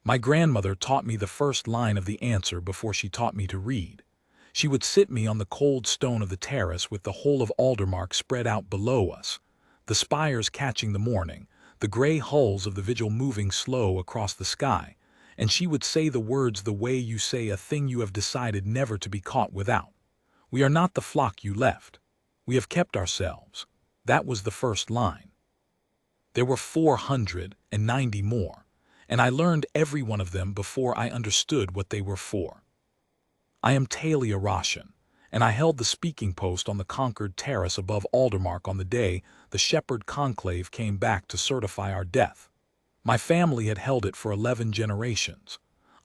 My grandmother taught me the first line of the answer before she taught me to read. She would sit me on the cold stone of the terrace with the whole of Aldermark spread out below us, the spires catching the morning, the gray hulls of the vigil moving slow across the sky, and she would say the words the way you say a thing you have decided never to be caught without. We are not the flock you left. We have kept ourselves. That was the first line. There were 490 more, and I learned every one of them before I understood what they were for. I am Talia Roshan, and I held the speaking post on the conquered terrace above Aldermark on the day the shepherd conclave came back to certify our death. My family had held it for 11 generations.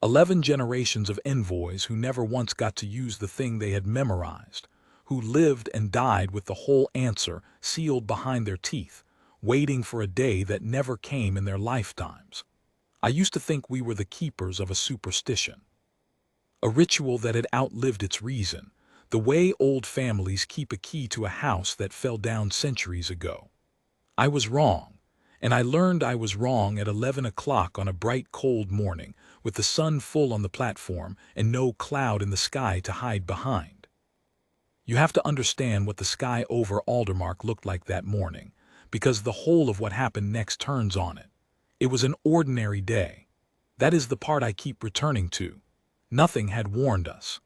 11 generations of envoys who never once got to use the thing they had memorized, who lived and died with the whole answer sealed behind their teeth, waiting for a day that never came in their lifetimes. I used to think we were the keepers of a superstition, a ritual that had outlived its reason, the way old families keep a key to a house that fell down centuries ago. I was wrong, and I learned I was wrong at 11 o'clock on a bright cold morning, with the sun full on the platform and no cloud in the sky to hide behind. You have to understand what the sky over Aldermark looked like that morning, because the whole of what happened next turns on it. It was an ordinary day. That is the part I keep returning to. Nothing had warned us.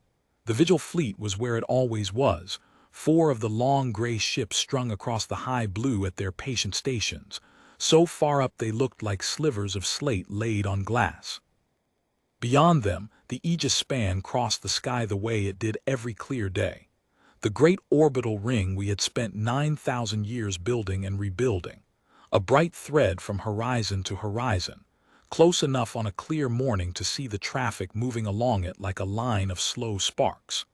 The Vigil fleet was where it always was, 4 of the long gray ships strung across the high blue at their patient stations, so far up they looked like slivers of slate laid on glass. Beyond them, the Aegis span crossed the sky the way it did every clear day. The great orbital ring we had spent 9,000 years building and rebuilding, a bright thread from horizon to horizon, close enough on a clear morning to see the traffic moving along it like a line of slow sparks.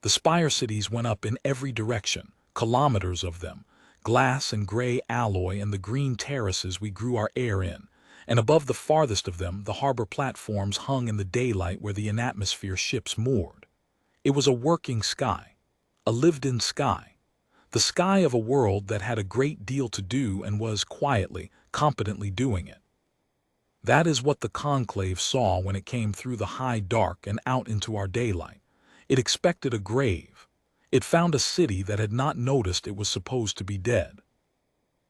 The spire cities went up in every direction, kilometers of them, glass and gray alloy and the green terraces we grew our air in, and above the farthest of them the harbor platforms hung in the daylight where the in-atmosphere ships moored. It was a working sky, a lived-in sky, the sky of a world that had a great deal to do and was quietly, competently doing it. That is what the conclave saw when it came through the high dark and out into our daylight. It expected a grave. It found a city that had not noticed it was supposed to be dead.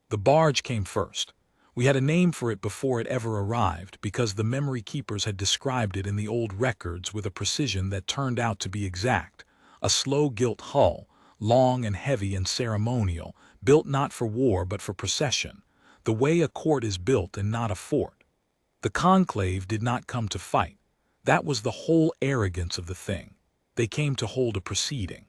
The barge came first. We had a name for it before it ever arrived because the memory keepers had described it in the old records with a precision that turned out to be exact. A slow gilt hull, long and heavy and ceremonial, built not for war but for procession, the way a court is built and not a fort. The conclave did not come to fight. That was the whole arrogance of the thing. They came to hold a proceeding.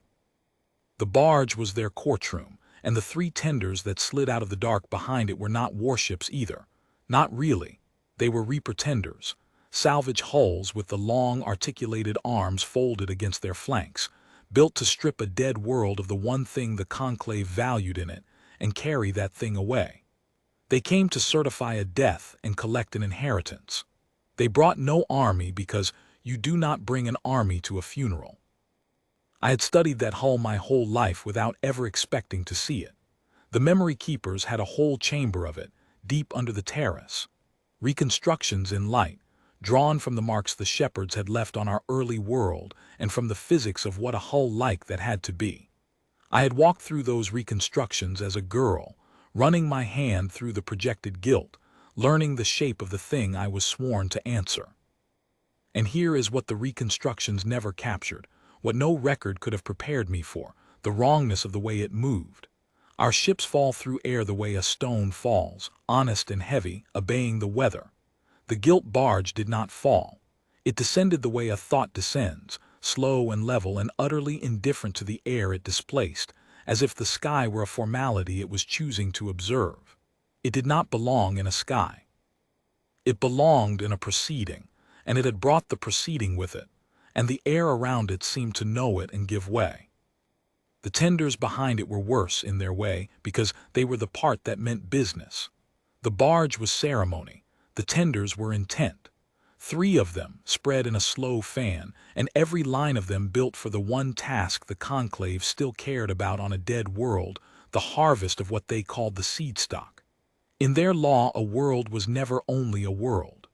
The barge was their courtroom, and the 3 tenders that slid out of the dark behind it were not warships either. Not really. They were reaper tenders, salvage hulls with the long articulated arms folded against their flanks, built to strip a dead world of the one thing the conclave valued in it and carry that thing away. They came to certify a death and collect an inheritance. They brought no army because you do not bring an army to a funeral. I had studied that hull my whole life without ever expecting to see it. The memory keepers had a whole chamber of it, deep under the terrace. Reconstructions in light, drawn from the marks the shepherds had left on our early world and from the physics of what a hull like that had to be. I had walked through those reconstructions as a girl, running my hand through the projected gilt, learning the shape of the thing I was sworn to answer. And here is what the reconstructions never captured, what no record could have prepared me for, the wrongness of the way it moved. Our ships fall through air the way a stone falls, honest and heavy, obeying the weather. The gilt barge did not fall. It descended the way a thought descends, slow and level and utterly indifferent to the air it displaced, as if the sky were a formality it was choosing to observe. It did not belong in a sky. It belonged in a proceeding, and it had brought the proceeding with it, and the air around it seemed to know it and give way. The tenders behind it were worse in their way because they were the part that meant business. The barge was ceremony, the tenders were intent. 3 of them, spread in a slow fan, and every line of them built for the one task the conclave still cared about on a dead world, the harvest of what they called the seed stock. In their law, a world was never only a world.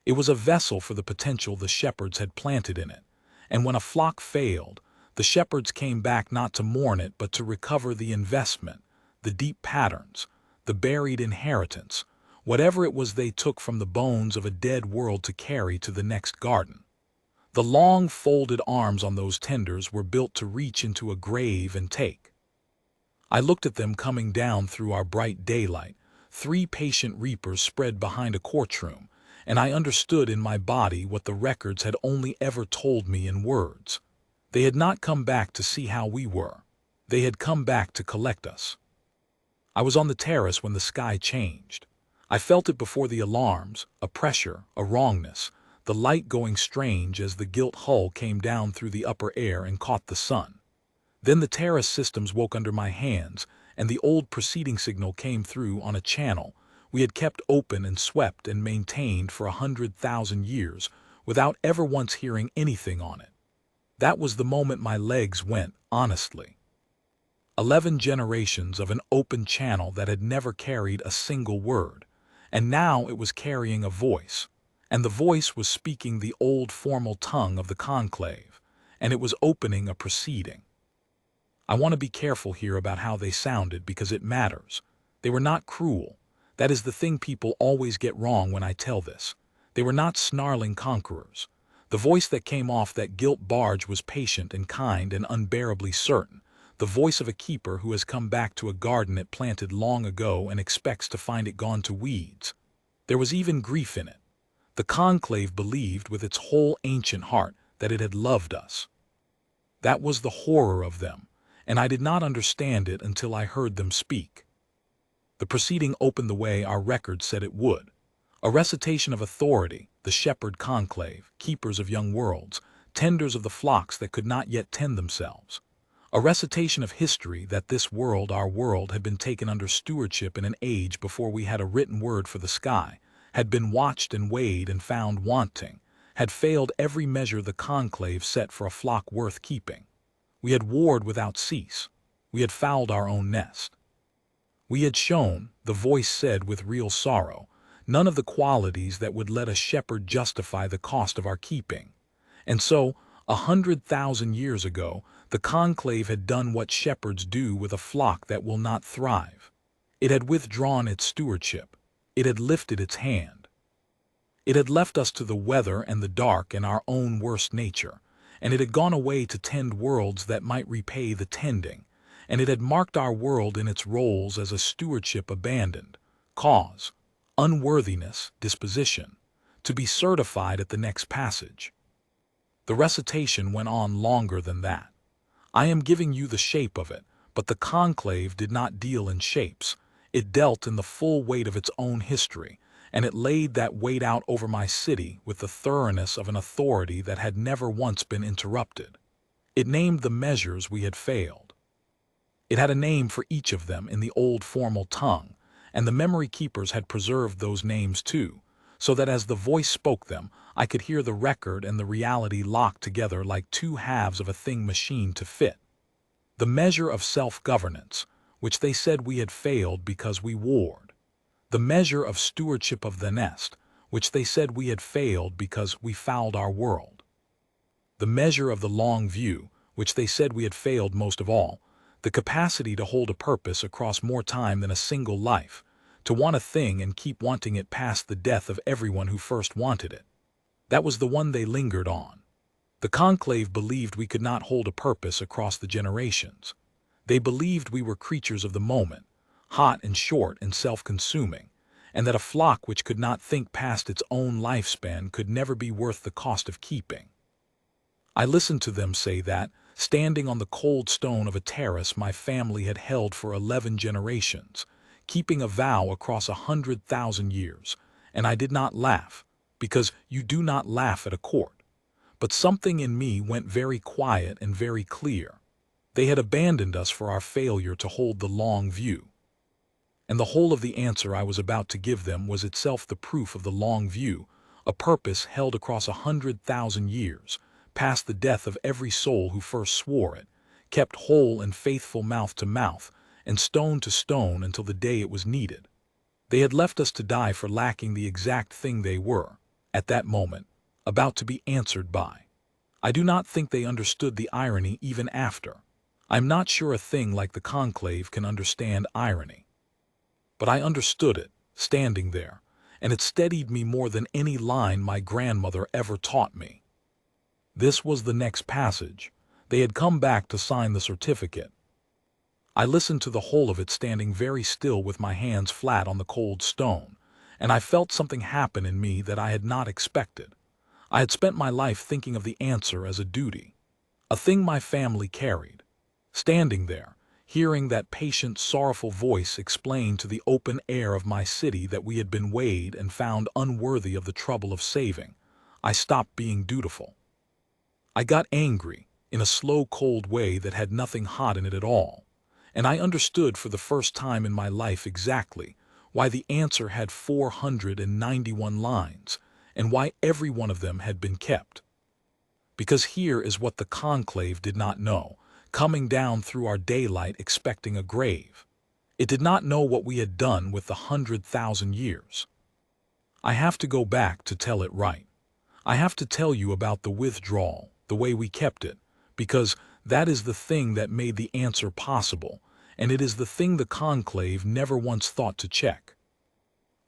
It was a vessel for the potential the shepherds had planted in it. And when a flock failed, the shepherds came back not to mourn it but to recover the investment, the deep patterns, the buried inheritance, whatever it was they took from the bones of a dead world to carry to the next garden. The long folded arms on those tenders were built to reach into a grave and take. I looked at them coming down through our bright daylight, 3 patient reapers spread behind a courtroom, and I understood in my body what the records had only ever told me in words. They had not come back to see how we were. They had come back to collect us. I was on the terrace when the sky changed. I felt it before the alarms, a pressure, a wrongness, the light going strange as the gilt hull came down through the upper air and caught the sun. Then the terrace systems woke under my hands, and the old proceeding signal came through on a channel we had kept open and swept and maintained for 100,000 years without ever once hearing anything on it. That was the moment my legs went, honestly. 11 generations of an open channel that had never carried a single word, and now it was carrying a voice, and the voice was speaking the old formal tongue of the conclave, and it was opening a proceeding. I want to be careful here about how they sounded because it matters. They were not cruel. That is the thing people always get wrong when I tell this. They were not snarling conquerors. The voice that came off that gilt barge was patient and kind and unbearably certain, the voice of a keeper who has come back to a garden it planted long ago and expects to find it gone to weeds. There was even grief in it. The conclave believed with its whole ancient heart that it had loved us. That was the horror of them, and I did not understand it until I heard them speak. The proceeding opened the way our records said it would. A recitation of authority, the shepherd conclave, keepers of young worlds, tenders of the flocks that could not yet tend themselves. A recitation of history that this world, our world, had been taken under stewardship in an age before we had a written word for the sky, had been watched and weighed and found wanting, had failed every measure the conclave set for a flock worth keeping. We had warred without cease. We had fouled our own nest. We had shown, the voice said with real sorrow, none of the qualities that would let a shepherd justify the cost of our keeping. And so, 100,000 years ago, the conclave had done what shepherds do with a flock that will not thrive. It had withdrawn its stewardship. It had lifted its hand. It had left us to the weather and the dark and our own worst nature, and it had gone away to tend worlds that might repay the tending, and it had marked our world in its roles as a stewardship abandoned, cause, unworthiness, disposition, to be certified at the next passage. The recitation went on longer than that. I am giving you the shape of it, but the conclave did not deal in shapes. It dealt in the full weight of its own history, and it laid that weight out over my city with the thoroughness of an authority that had never once been interrupted. It named the measures we had failed. It had a name for each of them in the old formal tongue, and the memory keepers had preserved those names too, so that as the voice spoke them, I could hear the record and the reality locked together like two halves of a thing machined to fit. The measure of self-governance, which they said we had failed because we warred. The measure of stewardship of the nest, which they said we had failed because we fouled our world. The measure of the long view, which they said we had failed most of all, the capacity to hold a purpose across more time than a single life, to want a thing and keep wanting it past the death of everyone who first wanted it. That was the one they lingered on. The conclave believed we could not hold a purpose across the generations. They believed we were creatures of the moment, hot and short and self-consuming, and that a flock which could not think past its own lifespan could never be worth the cost of keeping. I listened to them say that, standing on the cold stone of a terrace my family had held for 11 generations, keeping a vow across 100,000 years, and I did not laugh, because you do not laugh at a court. But something in me went very quiet and very clear. They had abandoned us for our failure to hold the long view. And the whole of the answer I was about to give them was itself the proof of the long view, a purpose held across 100,000 years, past the death of every soul who first swore it, kept whole and faithful mouth to mouth, and stone to stone until the day it was needed. They had left us to die for lacking the exact thing they were, at that moment, about to be answered by. I do not think they understood the irony even after. I'm not sure a thing like the conclave can understand irony. But I understood it, standing there, and it steadied me more than any line my grandmother ever taught me. This was the next passage. They had come back to sign the certificate. I listened to the whole of it standing very still with my hands flat on the cold stone, and I felt something happen in me that I had not expected. I had spent my life thinking of the answer as a duty, a thing my family carried. Standing there, hearing that patient, sorrowful voice explain to the open air of my city that we had been weighed and found unworthy of the trouble of saving, I stopped being dutiful. I got angry, in a slow, cold way that had nothing hot in it at all, and I understood for the first time in my life exactly why the answer had 491 lines, and why every one of them had been kept. Because here is what the conclave did not know, coming down through our daylight expecting a grave. It did not know what we had done with the 100,000 years. I have to go back to tell it right. I have to tell you about the withdrawal, the way we kept it, because that is the thing that made the answer possible, and it is the thing the conclave never once thought to check.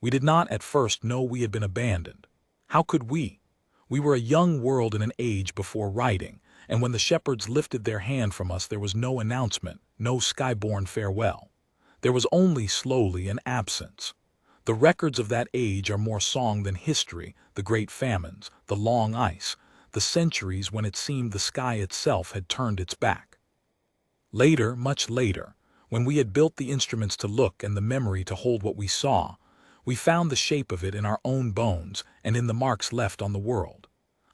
We did not at first know we had been abandoned. How could we? We were a young world in an age before writing, and when the shepherds lifted their hand from us there was no announcement, no skyborne farewell. There was only slowly an absence. The records of that age are more song than history, the great famines, the long ice, the centuries when it seemed the sky itself had turned its back. Later, much later, when we had built the instruments to look and the memory to hold what we saw, we found the shape of it in our own bones and in the marks left on the world.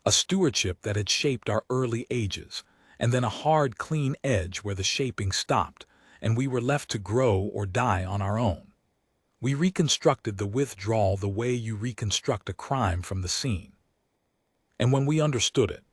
A stewardship that had shaped our early ages, and then a hard, clean edge where the shaping stopped, and we were left to grow or die on our own. We reconstructed the withdrawal the way you reconstruct a crime from the scene. And when we understood it,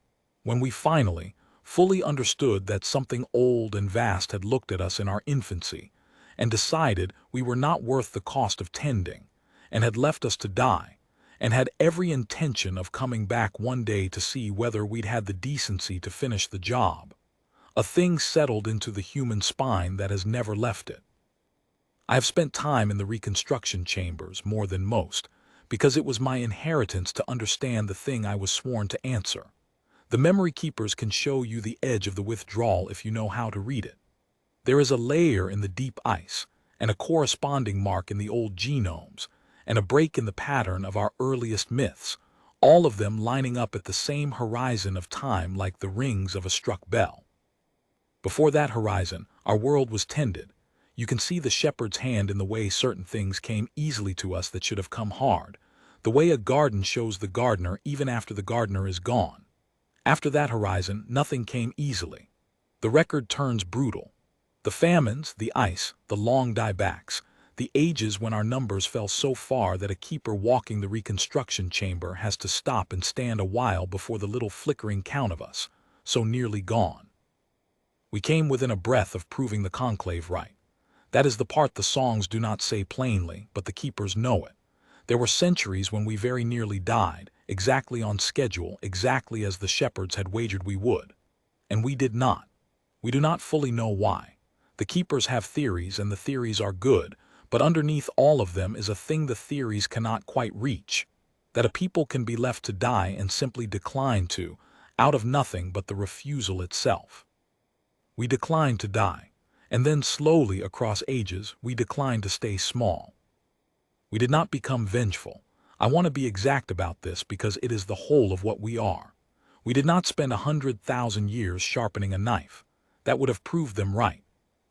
when we finally, fully understood that something old and vast had looked at us in our infancy, and decided we were not worth the cost of tending, and had left us to die, and had every intention of coming back one day to see whether we'd had the decency to finish the job, a thing settled into the human spine that has never left it. I have spent time in the reconstruction chambers more than most, because it was my inheritance to understand the thing I was sworn to answer. The memory keepers can show you the edge of the withdrawal if you know how to read it. There is a layer in the deep ice, and a corresponding mark in the old genomes, and a break in the pattern of our earliest myths, all of them lining up at the same horizon of time like the rings of a struck bell. Before that horizon, our world was tended. You can see the shepherd's hand in the way certain things came easily to us that should have come hard, the way a garden shows the gardener even after the gardener is gone. After that horizon, nothing came easily. The record turns brutal. The famines, the ice, the long diebacks, the ages when our numbers fell so far that a keeper walking the reconstruction chamber has to stop and stand a while before the little flickering count of us, so nearly gone. We came within a breath of proving the conclave right. That is the part the songs do not say plainly, but the keepers know it. There were centuries when we very nearly died, exactly on schedule, exactly as the shepherds had wagered we would. And we did not. We do not fully know why. The keepers have theories, and the theories are good, but underneath all of them is a thing the theories cannot quite reach, that a people can be left to die and simply decline to, out of nothing but the refusal itself. We declined to die. And then slowly across ages, we declined to stay small. We did not become vengeful. I want to be exact about this because it is the whole of what we are. We did not spend 100,000 years sharpening a knife. That would have proved them right.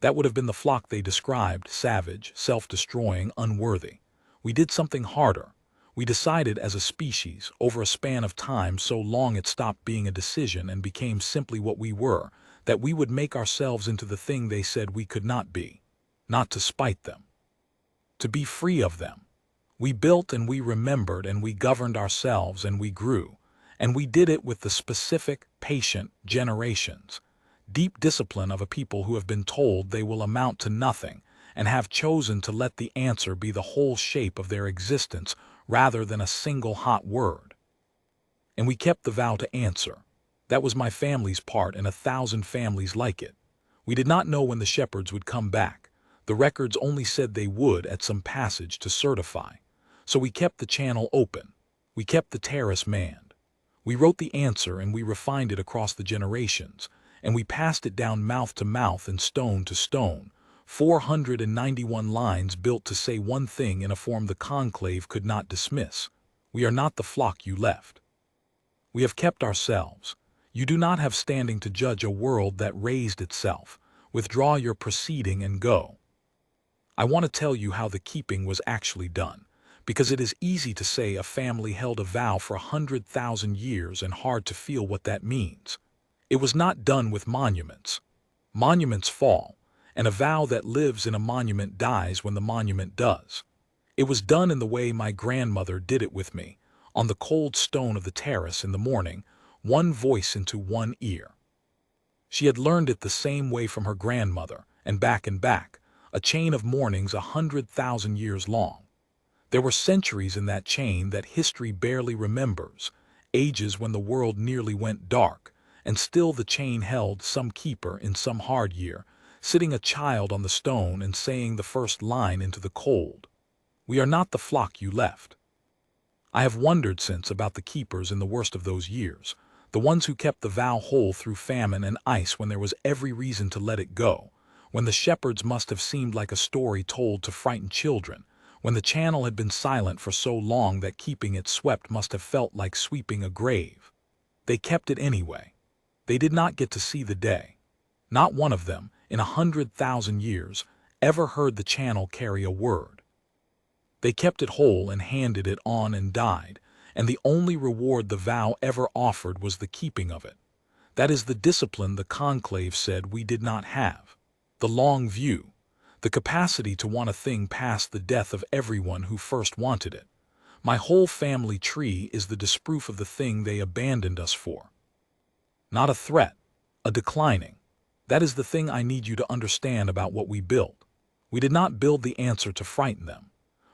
That would have been the flock they described, savage, self-destroying, unworthy. We did something harder. We decided as a species, over a span of time so long it stopped being a decision and became simply what we were, that we would make ourselves into the thing they said we could not be, not to spite them, to be free of them. We built and we remembered and we governed ourselves and we grew, and we did it with the specific, patient generations, deep discipline of a people who have been told they will amount to nothing and have chosen to let the answer be the whole shape of their existence rather than a single hot word. And we kept the vow to answer. That was my family's part and 1,000 families like it. We did not know when the shepherds would come back. The records only said they would at some passage to Certify. So we kept the channel open. We kept the terrace manned. We wrote the answer and we refined it across the generations, and we passed it down mouth to mouth and stone to stone. 491 lines built to say one thing in a form the conclave could not dismiss. We are not the flock you left. We have kept ourselves. You do not have standing to judge a world that raised itself. Withdraw your proceeding and go. I want to tell you how the keeping was actually done, because it is easy to say a family held a vow for 100,000 years and hard to feel what that means. It was not done with monuments. Monuments fall, and a vow that lives in a monument dies when the monument does. It was done in the way my grandmother did it with me, on the cold stone of the terrace in the morning, one voice into one ear. She had learned it the same way from her grandmother, and back, a chain of mornings 100,000 years long. There were centuries in that chain that history barely remembers, ages when the world nearly went dark, and still the chain held some keeper in some hard year, sitting a child on the stone and saying the first line into the cold. We are not the flock you left. I have wondered since about the keepers in the worst of those years, the ones who kept the vow whole through famine and ice when there was every reason to let it go, when the shepherds must have seemed like a story told to frighten children, when the channel had been silent for so long that keeping it swept must have felt like sweeping a grave. They kept it anyway. They did not get to see the day. Not one of them, in 100,000 years, ever heard the channel carry a word. They kept it whole and handed it on and died, and the only reward the vow ever offered was the keeping of it. That is the discipline the conclave said we did not have. The long view, the capacity to want a thing past the death of everyone who first wanted it. My whole family tree is the disproof of the thing they abandoned us for. Not a threat, a declining. That is the thing I need you to understand about what we built. We did not build the answer to frighten them.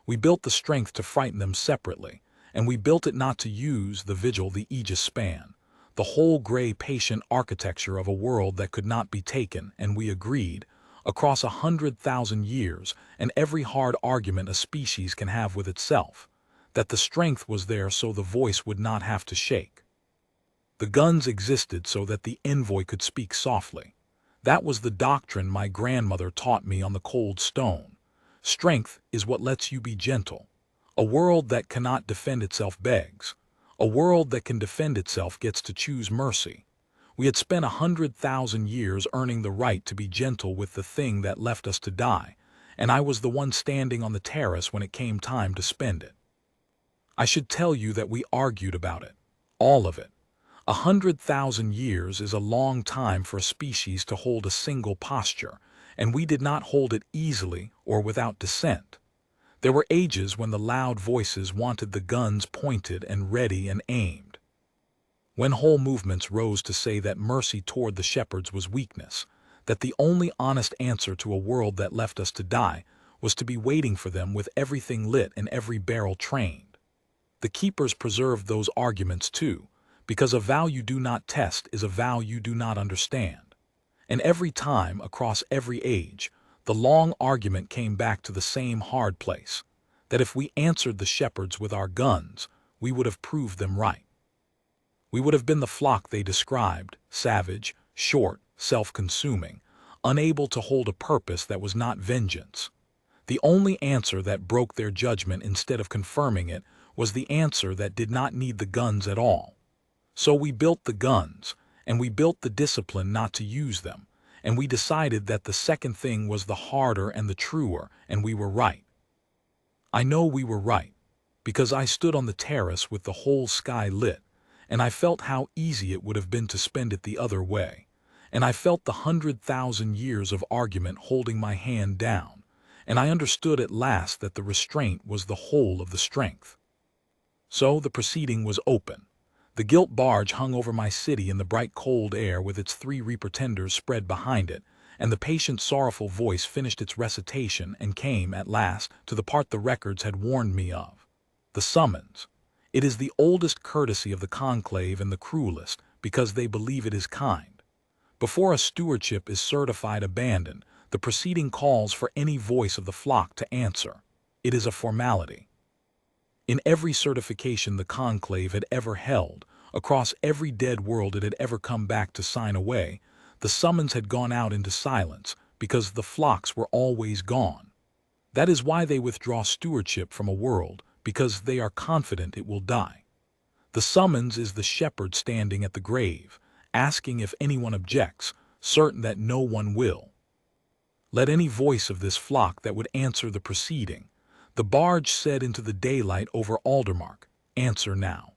We built the strength to frighten them separately, and we built it not to use the vigil the aegis span, the whole gray patient architecture of a world that could not be taken, and we agreed, across 100,000 years and every hard argument a species can have with itself, that the strength was there so the voice would not have to shake. The guns existed so that the envoy could speak softly. That was the doctrine my grandmother taught me on the cold stone. Strength is what lets you be gentle. A world that cannot defend itself begs. A world that can defend itself gets to choose mercy. We had spent 100,000 years earning the right to be gentle with the thing that left us to die, and I was the one standing on the terrace when it came time to spend it. I should tell you that we argued about it. All of it. 100,000 years is a long time for a species to hold a single posture, and we did not hold it easily or without dissent. There were ages when the loud voices wanted the guns pointed and ready and aimed. When whole movements rose to say that mercy toward the shepherds was weakness, that the only honest answer to a world that left us to die was to be waiting for them with everything lit and every barrel trained. The keepers preserved those arguments too, because a vow you do not test is a vow you do not understand. And every time, across every age, the long argument came back to the same hard place, that if we answered the shepherds with our guns, we would have proved them right. We would have been the flock they described, savage, short, self-consuming, unable to hold a purpose that was not vengeance. The only answer that broke their judgment instead of confirming it was the answer that did not need the guns at all. So we built the guns, and we built the discipline not to use them, and we decided that the second thing was the harder and the truer, and we were right. I know we were right, because I stood on the terrace with the whole sky lit, and I felt how easy it would have been to spend it the other way, and I felt the 100,000 years of argument holding my hand down, and I understood at last that the restraint was the whole of the strength. So the proceeding was open. The gilt barge hung over my city in the bright cold air with its 3 pretenders spread behind it, and the patient sorrowful voice finished its recitation and came, at last, to the part the records had warned me of. The summons. It is the oldest courtesy of the conclave and the cruelest, because they believe it is kind. Before a stewardship is certified abandoned, the proceeding calls for any voice of the flock to answer. It is a formality. In every certification the conclave had ever held, across every dead world it had ever come back to sign away, the summons had gone out into silence because the flocks were always gone. That is why they withdraw stewardship from a world, because they are confident it will die. The summons is the shepherd standing at the grave, asking if anyone objects, certain that no one will. Let any voice of this flock that would answer the proceeding. The barge said into the daylight over Aldermark, answer now.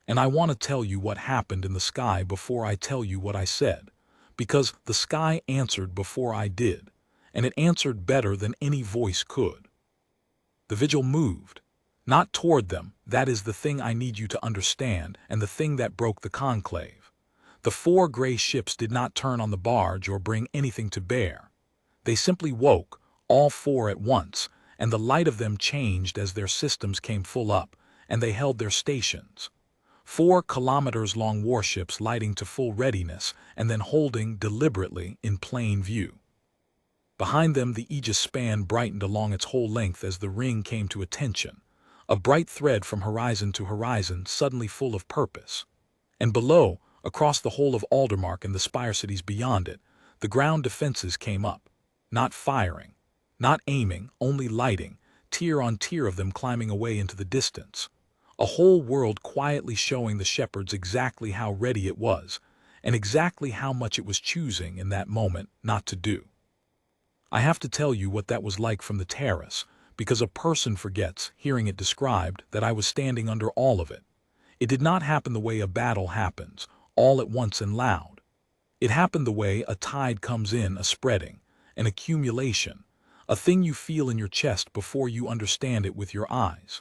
And I want to tell you what happened in the sky before I tell you what I said, because the sky answered before I did, and it answered better than any voice could. The vigil moved, not toward them. That is the thing I need you to understand, and the thing that broke the conclave. The 4 gray ships did not turn on the barge or bring anything to bear. They simply woke, all 4 at once, and the light of them changed as their systems came full up, and they held their stations. 4 kilometers-long warships lighting to full readiness, and then holding deliberately in plain view. Behind them the aegis span brightened along its whole length as the ring came to attention, a bright thread from horizon to horizon suddenly full of purpose. And below, across the whole of Aldermark and the spire cities beyond it, the ground defenses came up, not firing, not aiming, only lighting, tier on tier of them climbing away into the distance. A whole world quietly showing the shepherds exactly how ready it was, and exactly how much it was choosing in that moment not to do. I have to tell you what that was like from the terrace, because a person forgets, hearing it described, that I was standing under all of it. It did not happen the way a battle happens, all at once and loud. It happened the way a tide comes in, a spreading, an accumulation, a thing you feel in your chest before you understand it with your eyes.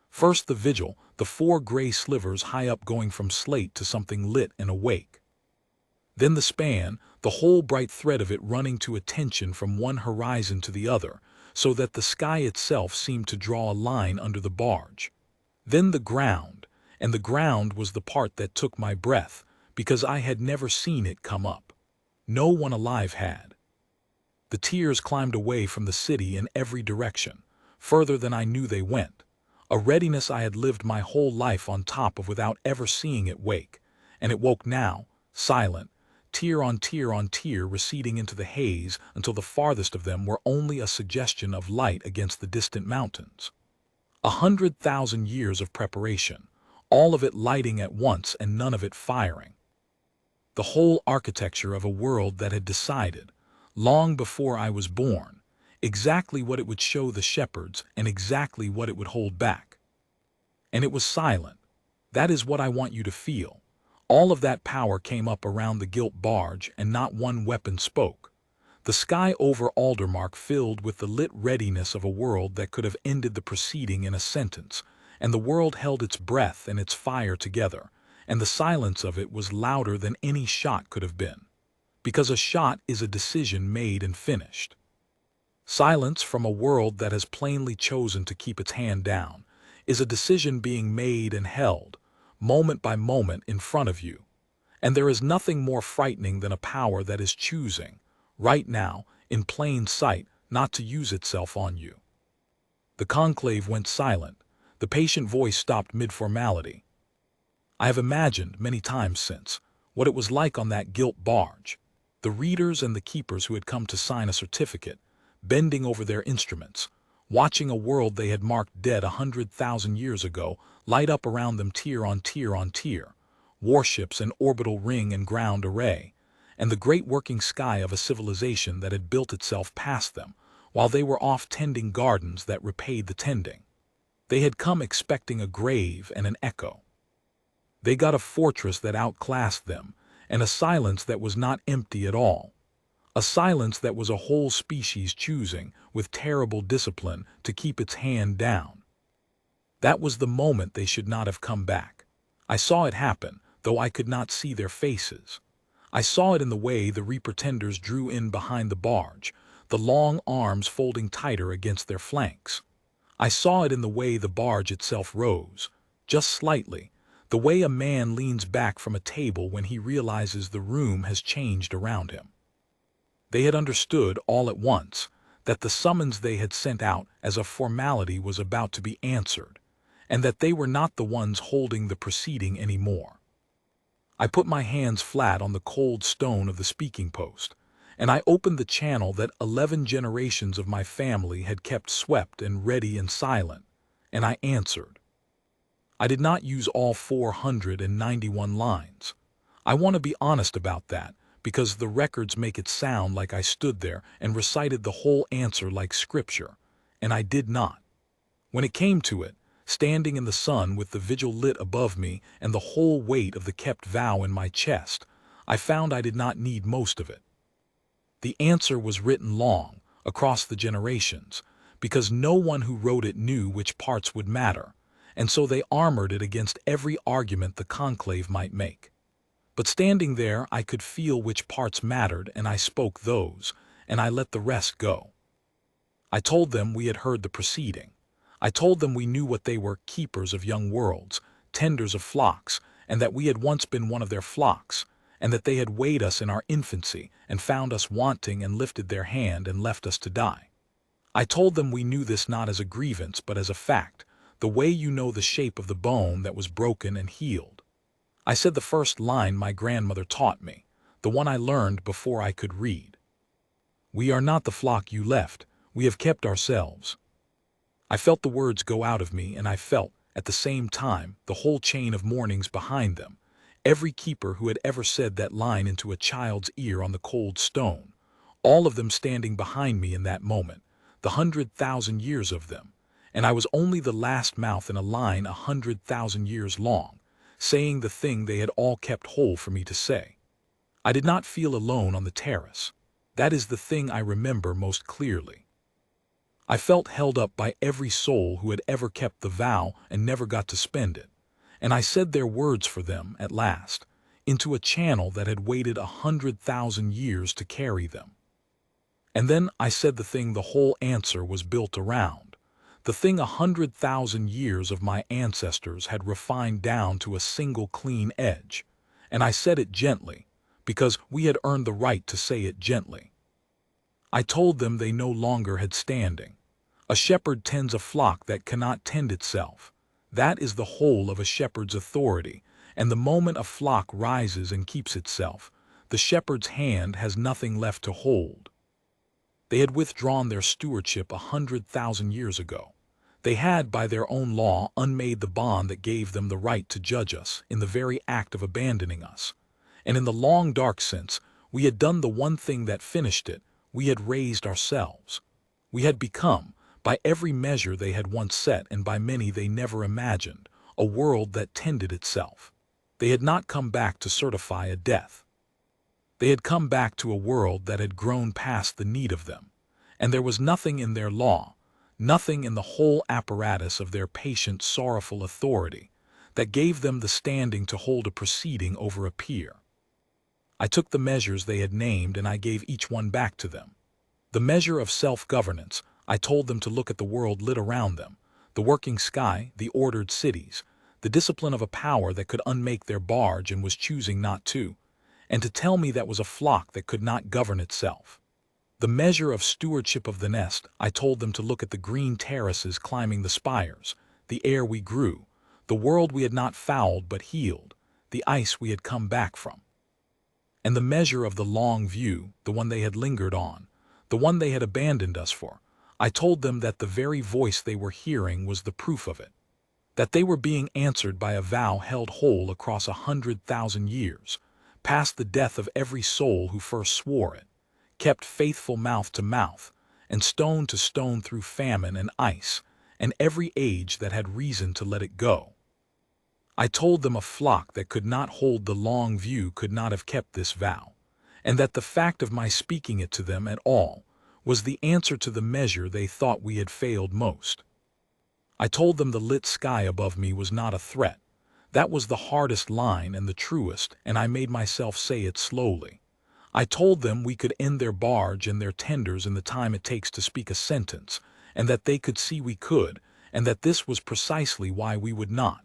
First the vigil, the 4 gray slivers high up going from slate to something lit and awake. Then the span, the whole bright thread of it running to attention from one horizon to the other, so that the sky itself seemed to draw a line under the barge. Then the ground, and the ground was the part that took my breath, because I had never seen it come up. No one alive had. The tiers climbed away from the city in every direction, further than I knew they went, a readiness I had lived my whole life on top of without ever seeing it wake, and it woke now, silent, tier on tier receding into the haze until the farthest of them were only a suggestion of light against the distant mountains. 100,000 years of preparation, all of it lighting at once and none of it firing. The whole architecture of a world that had decided, long before I was born, exactly what it would show the shepherds and exactly what it would hold back. And it was silent. That is what I want you to feel. All of that power came up around the gilt barge and not one weapon spoke. The sky over Aldermark filled with the lit readiness of a world that could have ended the proceeding in a sentence, and the world held its breath and its fire together, and the silence of it was louder than any shot could have been. Because a shot is a decision made and finished. Silence from a world that has plainly chosen to keep its hand down is a decision being made and held, moment by moment in front of you. And there is nothing more frightening than a power that is choosing, right now, in plain sight, not to use itself on you. The conclave went silent. The patient voice stopped mid-formality. I have imagined many times since what it was like on that gilt barge. The readers and the keepers who had come to sign a certificate, bending over their instruments, watching a world they had marked dead 100,000 years ago light up around them tier on tier, warships and orbital ring and ground array, and the great working sky of a civilization that had built itself past them, while they were off tending gardens that repaid the tending. They had come expecting a grave and an echo. They got a fortress that outclassed them, and a silence that was not empty at all. A silence that was a whole species choosing, with terrible discipline, to keep its hand down. That was the moment they should not have come back. I saw it happen, though I could not see their faces. I saw it in the way the re-pretenders drew in behind the barge, the long arms folding tighter against their flanks. I saw it in the way the barge itself rose, just slightly, the way a man leans back from a table when he realizes the room has changed around him. They had understood all at once that the summons they had sent out as a formality was about to be answered, and that they were not the ones holding the proceeding anymore. I put my hands flat on the cold stone of the speaking post, and I opened the channel that 11 generations of my family had kept swept and ready and silent, and I answered. I did not use all 491 lines. I want to be honest about that, because the records make it sound like I stood there and recited the whole answer like scripture, and I did not. When it came to it, standing in the sun with the vigil lit above me and the whole weight of the kept vow in my chest, I found I did not need most of it. The answer was written long, across the generations, because no one who wrote it knew which parts would matter, and so they armored it against every argument the conclave might make. But standing there, I could feel which parts mattered, and I spoke those, and I let the rest go. I told them we had heard the proceeding. I told them we knew what they were, keepers of young worlds, tenders of flocks, and that we had once been one of their flocks, and that they had weighed us in our infancy and found us wanting and lifted their hand and left us to die. I told them we knew this not as a grievance but as a fact, the way you know the shape of the bone that was broken and healed. I said the first line my grandmother taught me, the one I learned before I could read. We are not the flock you left, we have kept ourselves. I felt the words go out of me, and I felt, at the same time, the whole chain of mournings behind them, every keeper who had ever said that line into a child's ear on the cold stone, all of them standing behind me in that moment, the 100,000 years of them, and I was only the last mouth in a line 100,000 years long, saying the thing they had all kept whole for me to say. I did not feel alone on the terrace. That is the thing I remember most clearly. I felt held up by every soul who had ever kept the vow and never got to spend it, and I said their words for them, at last, into a channel that had waited 100,000 years to carry them. And then I said the thing the whole answer was built around, the thing 100,000 years of my ancestors had refined down to a single clean edge, and I said it gently, because we had earned the right to say it gently. I told them they no longer had standing. A shepherd tends a flock that cannot tend itself. That is the whole of a shepherd's authority, and the moment a flock rises and keeps itself, the shepherd's hand has nothing left to hold. They had withdrawn their stewardship 100,000 years ago. They had, by their own law, unmade the bond that gave them the right to judge us in the very act of abandoning us. And in the long dark sense, we had done the one thing that finished it. We had raised ourselves. We had become, by every measure they had once set and by many they never imagined, a world that tended itself. They had not come back to certify a death. They had come back to a world that had grown past the need of them, and there was nothing in their law, nothing in the whole apparatus of their patient, sorrowful authority, that gave them the standing to hold a proceeding over a peer. I took the measures they had named and I gave each one back to them. The measure of self-governance, I told them to look at the world lit around them, the working sky, the ordered cities, the discipline of a power that could unmake their barge and was choosing not to, and to tell me that was a flock that could not govern itself. The measure of stewardship of the nest, I told them to look at the green terraces climbing the spires, the air we grew, the world we had not fouled but healed, the ice we had come back from. And the measure of the long view, the one they had lingered on, the one they had abandoned us for, I told them that the very voice they were hearing was the proof of it, that they were being answered by a vow held whole across 100,000 years, past the death of every soul who first swore it, kept faithful mouth to mouth, and stone to stone through famine and ice, and every age that had reason to let it go. I told them a flock that could not hold the long view could not have kept this vow, and that the fact of my speaking it to them at all was the answer to the measure they thought we had failed most. I told them the lit sky above me was not a threat. That was the hardest line and the truest, and I made myself say it slowly. I told them we could end their barge and their tenders in the time it takes to speak a sentence, and that they could see we could, and that this was precisely why we would not.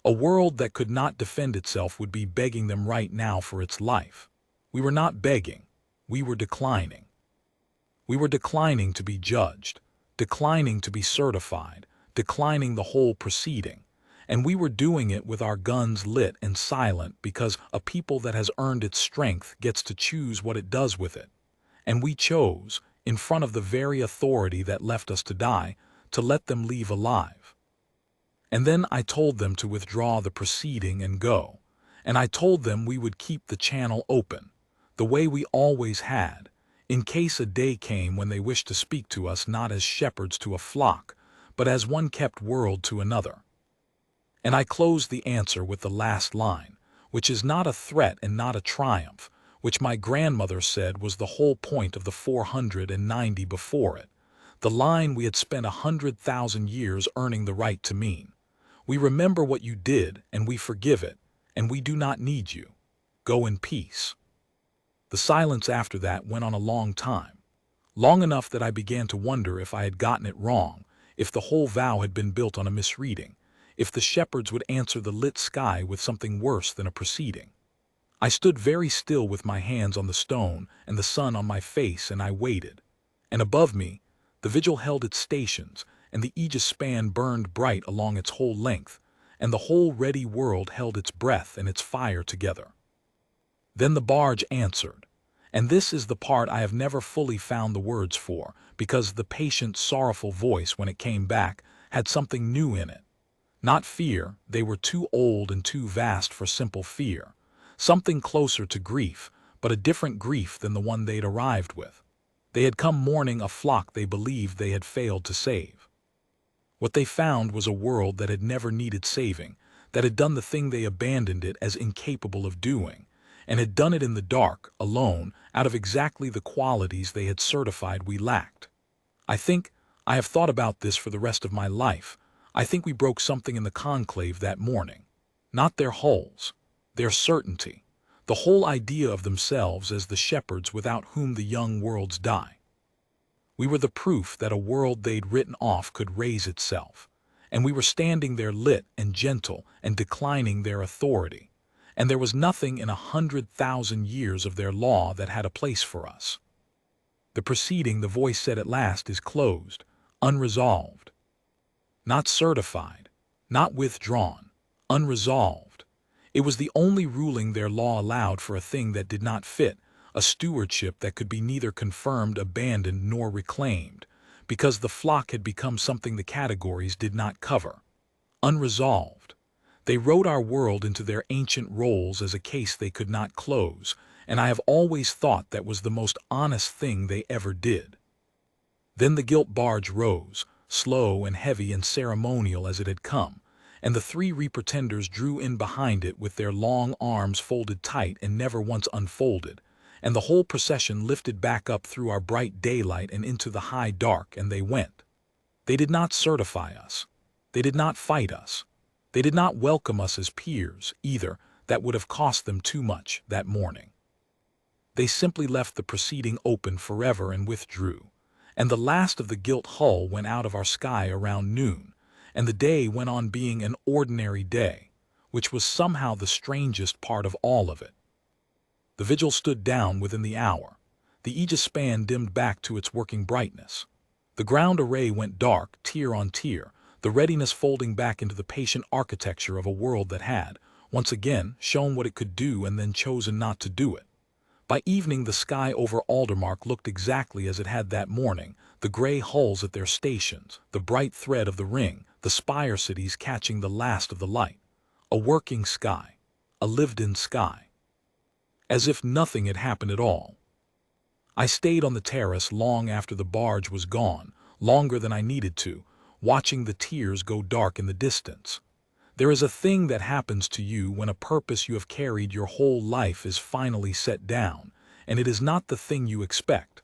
A world that could not defend itself would be begging them right now for its life. We were not begging. We were declining. We were declining to be judged, declining to be certified, declining the whole proceeding. And we were doing it with our guns lit and silent because a people that has earned its strength gets to choose what it does with it. And we chose, in front of the very authority that left us to die, to let them leave alive. And then I told them to withdraw the proceeding and go. And I told them we would keep the channel open, the way we always had, in case a day came when they wished to speak to us not as shepherds to a flock, but as one kept world to another. And I closed the answer with the last line, which is not a threat and not a triumph, which my grandmother said was the whole point of the 490 before it, the line we had spent 100,000 years earning the right to mean. We remember what you did, and we forgive it, and we do not need you. Go in peace. The silence after that went on a long time, long enough that I began to wonder if I had gotten it wrong, if the whole vow had been built on a misreading, if the shepherds would answer the lit sky with something worse than a proceeding. I stood very still with my hands on the stone and the sun on my face, and I waited. And above me, the vigil held its stations, and the aegis span burned bright along its whole length, and the whole ready world held its breath and its fire together. Then the barge answered, and this is the part I have never fully found the words for, because the patient, sorrowful voice, when it came back, had something new in it. Not fear, they were too old and too vast for simple fear. Something closer to grief, but a different grief than the one they'd arrived with. They had come mourning a flock they believed they had failed to save. What they found was a world that had never needed saving, that had done the thing they abandoned it as incapable of doing, and had done it in the dark, alone, out of exactly the qualities they had certified we lacked. I have thought about this for the rest of my life. I think we broke something in the conclave that morning. Not their hulls, their certainty, the whole idea of themselves as the shepherds without whom the young worlds die. We were the proof that a world they'd written off could raise itself, and we were standing there lit and gentle and declining their authority, and there was nothing in 100,000 years of their law that had a place for us. The proceeding, the voice said at last, is closed, unresolved. Not certified, not withdrawn, unresolved. It was the only ruling their law allowed for a thing that did not fit, a stewardship that could be neither confirmed, abandoned, nor reclaimed, because the flock had become something the categories did not cover. Unresolved. They wrote our world into their ancient rolls as a case they could not close, and I have always thought that was the most honest thing they ever did. Then the gilt barge rose, slow and heavy and ceremonial as it had come, and the three re-pretenders drew in behind it with their long arms folded tight and never once unfolded, and the whole procession lifted back up through our bright daylight and into the high dark, and they went. They did not certify us. They did not fight us. They did not welcome us as peers, either. That would have cost them too much that morning. They simply left the proceeding open forever and withdrew, and the last of the gilt hull went out of our sky around noon, and the day went on being an ordinary day, which was somehow the strangest part of all of it. The vigil stood down within the hour. The aegis span dimmed back to its working brightness. The ground array went dark, tier on tier, the readiness folding back into the patient architecture of a world that had, once again, shown what it could do and then chosen not to do it. By evening the sky over Aldermark looked exactly as it had that morning, the gray hulls at their stations, the bright thread of the ring, the spire cities catching the last of the light. A working sky, a lived-in sky. As if nothing had happened at all. I stayed on the terrace long after the barge was gone, longer than I needed to, watching the tiers go dark in the distance. There is a thing that happens to you when a purpose you have carried your whole life is finally set down, and it is not the thing you expect.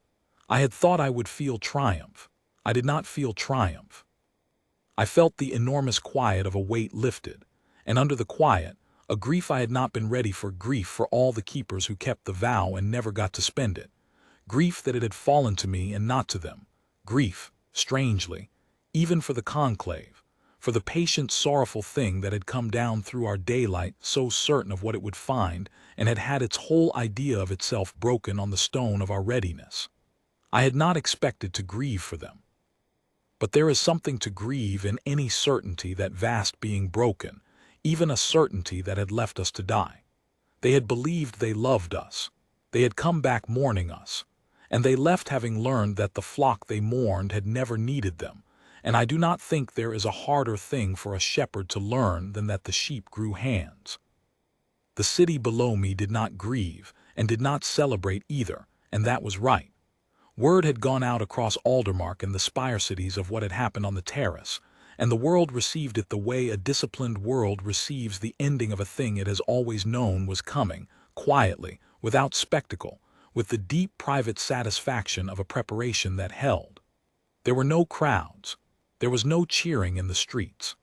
I had thought I would feel triumph. I did not feel triumph. I felt the enormous quiet of a weight lifted, and under the quiet, a grief I had not been ready for, grief for all the keepers who kept the vow and never got to spend it. Grief that it had fallen to me and not to them. Grief, strangely, even for the conclave, for the patient, sorrowful thing that had come down through our daylight, so certain of what it would find, and had had its whole idea of itself broken on the stone of our readiness. I had not expected to grieve for them. But there is something to grieve in any certainty that vast being broken, even a certainty that had left us to die. They had believed they loved us. They had come back mourning us. And they left having learned that the flock they mourned had never needed them. And I do not think there is a harder thing for a shepherd to learn than that the sheep grew hands. The city below me did not grieve, and did not celebrate either, and that was right. Word had gone out across Aldermark and the spire cities of what had happened on the terrace, and the world received it the way a disciplined world receives the ending of a thing it has always known was coming, quietly, without spectacle, with the deep private satisfaction of a preparation that held. There were no crowds. There was no cheering in the streets.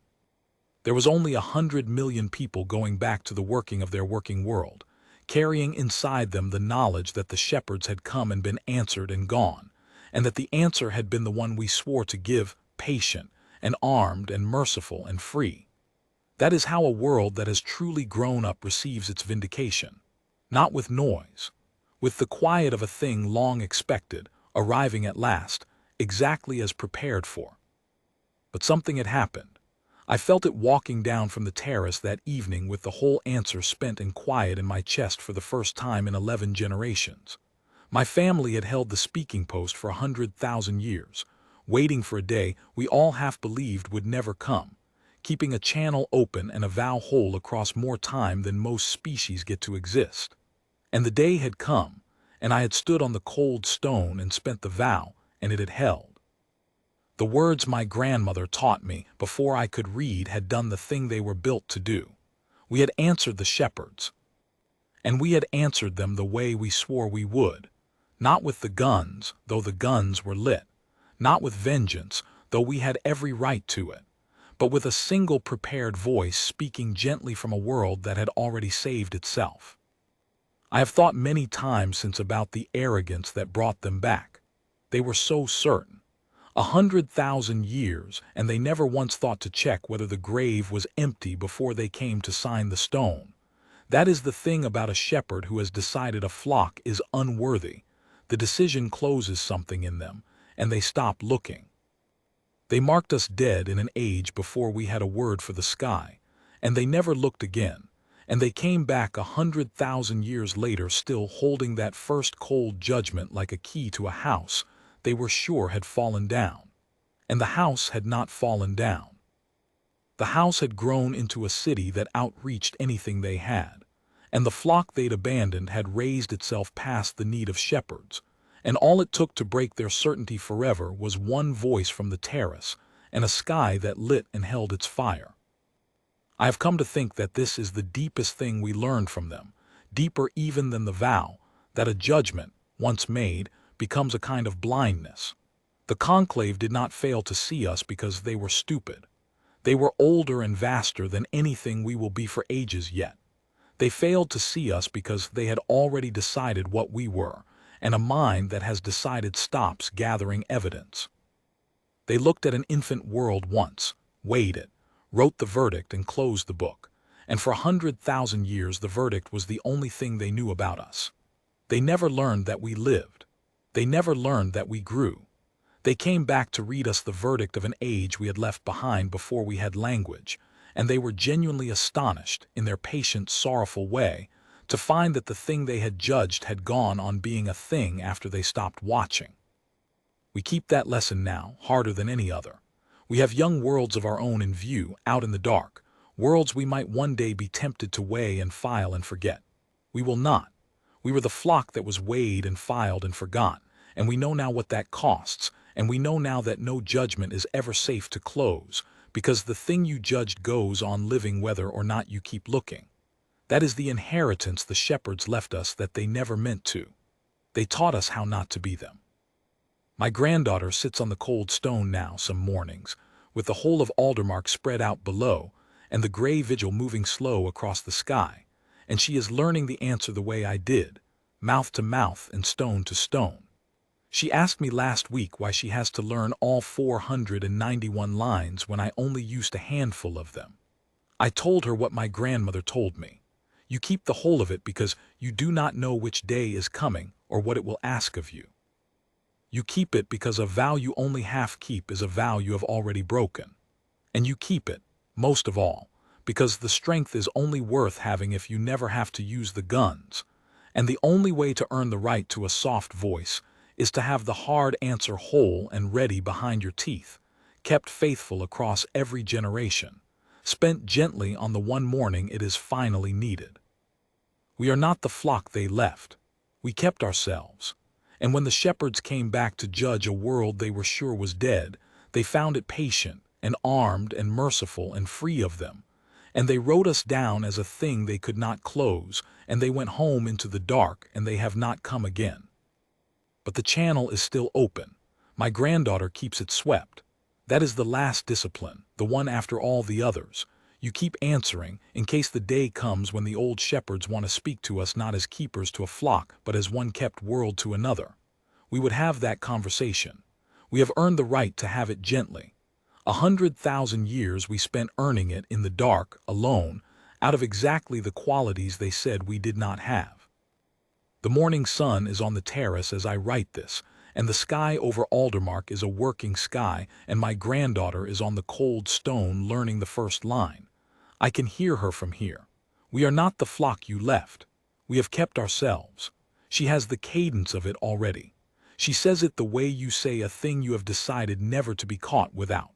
There was only 100 million people going back to the working of their working world, carrying inside them the knowledge that the shepherds had come and been answered and gone, and that the answer had been the one we swore to give, patient, and armed, and merciful, and free. That is how a world that has truly grown up receives its vindication. Not with noise, with the quiet of a thing long expected, arriving at last, exactly as prepared for. But something had happened. I felt it walking down from the terrace that evening with the whole answer spent in quiet in my chest for the first time in 11 generations. My family had held the speaking post for 100,000 years, waiting for a day we all half believed would never come, keeping a channel open and a vow whole across more time than most species get to exist. And the day had come, and I had stood on the cold stone and spent the vow, and it had held. The words my grandmother taught me before I could read had done the thing they were built to do. We had answered the shepherds. And we had answered them the way we swore we would, not with the guns, though the guns were lit, not with vengeance, though we had every right to it, but with a single prepared voice speaking gently from a world that had already saved itself. I have thought many times since about the arrogance that brought them back. They were so certain. 100,000 years, and they never once thought to check whether the grave was empty before they came to sign the stone. That is the thing about a shepherd who has decided a flock is unworthy. The decision closes something in them, and they stop looking. They marked us dead in an age before we had a word for the sky, and they never looked again, and they came back 100,000 years later still holding that first cold judgment like a key to a house they were sure had fallen down. And the house had not fallen down. The house had grown into a city that outreached anything they had, and the flock they'd abandoned had raised itself past the need of shepherds, and all it took to break their certainty forever was one voice from the terrace and a sky that lit and held its fire. I have come to think that this is the deepest thing we learned from them, deeper even than the vow, that a judgment, once made, becomes a kind of blindness. The conclave did not fail to see us because they were stupid. They were older and vaster than anything we will be for ages yet. They failed to see us because they had already decided what we were, and a mind that has decided stops gathering evidence. They looked at an infant world once, weighed it, wrote the verdict and closed the book, and for 100,000 years the verdict was the only thing they knew about us. They never learned that we lived. They never learned that we grew. They came back to read us the verdict of an age we had left behind before we had language, and they were genuinely astonished, in their patient, sorrowful way, to find that the thing they had judged had gone on being a thing after they stopped watching. We keep that lesson now, harder than any other. We have young worlds of our own in view, out in the dark, worlds we might one day be tempted to weigh and file and forget. We will not. We were the flock that was weighed and filed and forgot, and we know now what that costs, and we know now that no judgment is ever safe to close, because the thing you judged goes on living whether or not you keep looking. That is the inheritance the shepherds left us that they never meant to. They taught us how not to be them. My granddaughter sits on the cold stone now some mornings, with the whole of Aldermark spread out below, and the gray vigil moving slow across the sky, and she is learning the answer the way I did, mouth to mouth and stone to stone. She asked me last week why she has to learn all 491 lines when I only used a handful of them. I told her what my grandmother told me. You keep the whole of it because you do not know which day is coming or what it will ask of you. You keep it because a vow you only half keep is a vow you have already broken. And you keep it, most of all, because the strength is only worth having if you never have to use the guns. And the only way to earn the right to a soft voice is to have the hard answer whole and ready behind your teeth, kept faithful across every generation, spent gently on the one morning it is finally needed. We are not the flock they left. We kept ourselves. And when the shepherds came back to judge a world they were sure was dead, they found it patient and armed and merciful and free of them. And they wrote us down as a thing they could not close, and they went home into the dark, and they have not come again. But the channel is still open. My granddaughter keeps it swept. That is the last discipline, the one after all the others. You keep answering, in case the day comes when the old shepherds want to speak to us not as keepers to a flock, but as one kept world to another. We would have that conversation. We have earned the right to have it gently. 100,000 years we spent earning it in the dark, alone, out of exactly the qualities they said we did not have. The morning sun is on the terrace as I write this, and the sky over Aldermark is a working sky, and my granddaughter is on the cold stone learning the first line. I can hear her from here. We are not the flock you left. We have kept ourselves. She has the cadence of it already. She says it the way you say a thing you have decided never to be caught without.